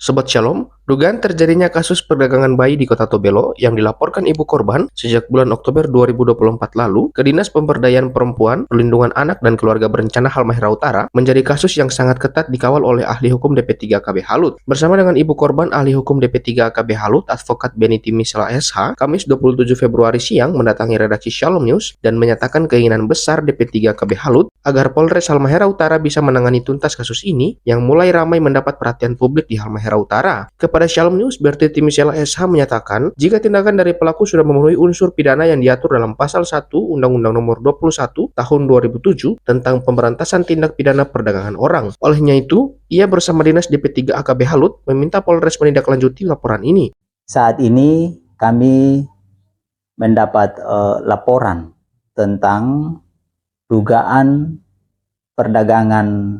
Sobat Shalom, dugaan terjadinya kasus perdagangan bayi di Kota Tobelo yang dilaporkan ibu korban sejak bulan Oktober 2024 lalu ke Dinas Pemberdayaan Perempuan, Perlindungan Anak dan Keluarga Berencana Halmahera Utara menjadi kasus yang sangat ketat dikawal oleh ahli hukum DP3 KB Halut. Bersama dengan ibu korban, ahli hukum DP3 KB Halut, Advokat Beniti Misela SH, Kamis 27 Februari siang mendatangi redaksi Shalom News dan menyatakan keinginan besar DP3 KB Halut agar Polres Halmahera Utara bisa menangani tuntas kasus ini yang mulai ramai mendapat perhatian publik di Halmahera Utara. Kepada Shalom News, Beniti Misela SH menyatakan jika tindakan dari pelaku sudah memenuhi unsur pidana yang diatur dalam pasal 1 Undang-Undang Nomor 21 Tahun 2007 tentang pemberantasan tindak pidana perdagangan orang. Olehnya itu, ia bersama Dinas DP3 AKB Halut meminta Polres menindaklanjuti laporan ini. Saat ini kami mendapat laporan tentang dugaan perdagangan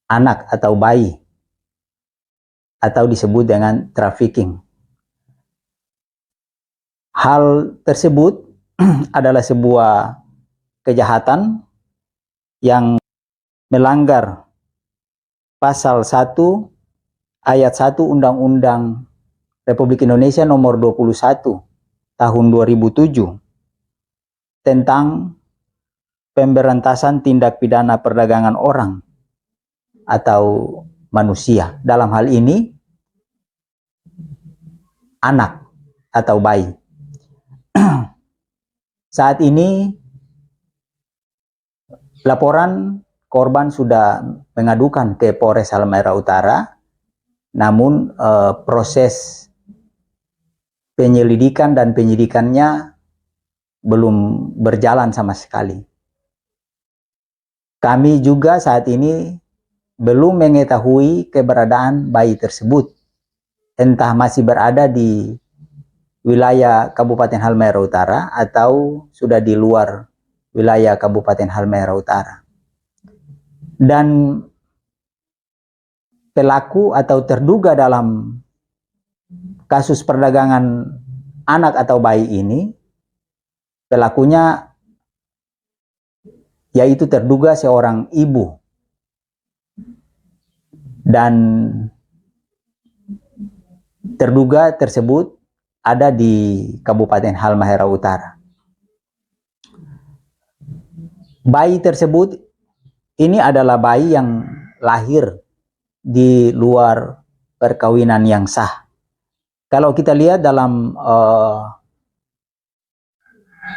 anak atau bayi atau disebut dengan trafficking. Hal tersebut adalah sebuah kejahatan yang melanggar pasal 1 ayat 1 Undang-Undang Republik Indonesia nomor 21 tahun 2007 tentang pemberantasan tindak pidana perdagangan orang atau manusia. Dalam hal ini anak atau bayi. Saat ini laporan korban sudah mengadukan ke Polres Halmahera Utara, namun proses penyelidikan dan penyidikannya belum berjalan sama sekali. Kami juga saat ini belum mengetahui keberadaan bayi tersebut, entah masih berada di wilayah Kabupaten Halmahera Utara atau sudah di luar wilayah Kabupaten Halmahera Utara. Dan pelaku atau terduga dalam kasus perdagangan anak atau bayi ini, pelakunya yaitu terduga seorang ibu. Dan terduga tersebut ada di Kabupaten Halmahera Utara. Bayi tersebut ini adalah bayi yang lahir di luar perkawinan yang sah. Kalau kita lihat dalam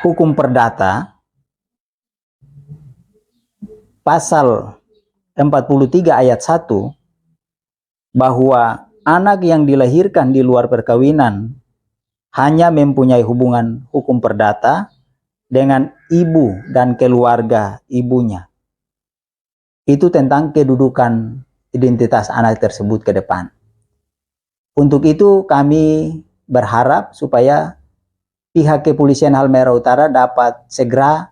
hukum perdata, pasal 43 ayat 1, bahwa anak yang dilahirkan di luar perkawinan hanya mempunyai hubungan hukum perdata dengan ibu dan keluarga ibunya. Itu tentang kedudukan identitas anak tersebut ke depan. Untuk itu kami berharap supaya pihak kepolisian Halmahera Utara dapat segera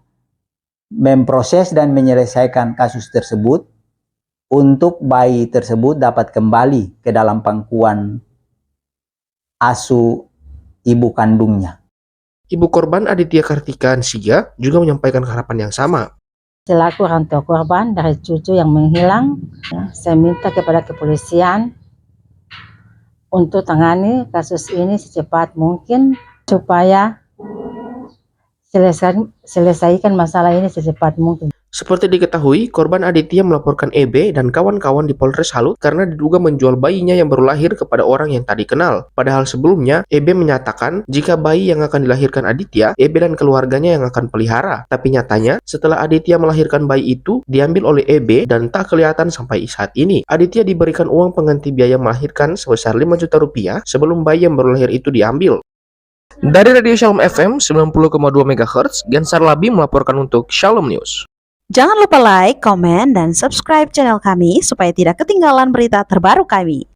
memproses dan menyelesaikan kasus tersebut untuk bayi tersebut dapat kembali ke dalam pangkuan asuh ibu kandungnya. Ibu korban Aditya Kartika Ansia juga menyampaikan harapan yang sama. Selaku orang tua korban dari cucu yang menghilang, saya minta kepada kepolisian untuk tangani kasus ini secepat mungkin supaya selesaikan masalah ini secepat mungkin. Seperti diketahui, korban Aditya melaporkan EB dan kawan-kawan di Polres Halut karena diduga menjual bayinya yang baru lahir kepada orang yang tak dikenal. Padahal sebelumnya, EB menyatakan jika bayi yang akan dilahirkan Aditya, EB dan keluarganya yang akan pelihara. Tapi nyatanya, setelah Aditya melahirkan bayi itu, diambil oleh EB dan tak kelihatan sampai saat ini. Aditya diberikan uang pengganti biaya melahirkan sebesar 5 juta rupiah sebelum bayi yang baru lahir itu diambil. Dari Radio Shalom FM 90,2 MHz, Gensar Labi melaporkan untuk Shalom News. Jangan lupa like, komen, dan subscribe channel kami supaya tidak ketinggalan berita terbaru kami.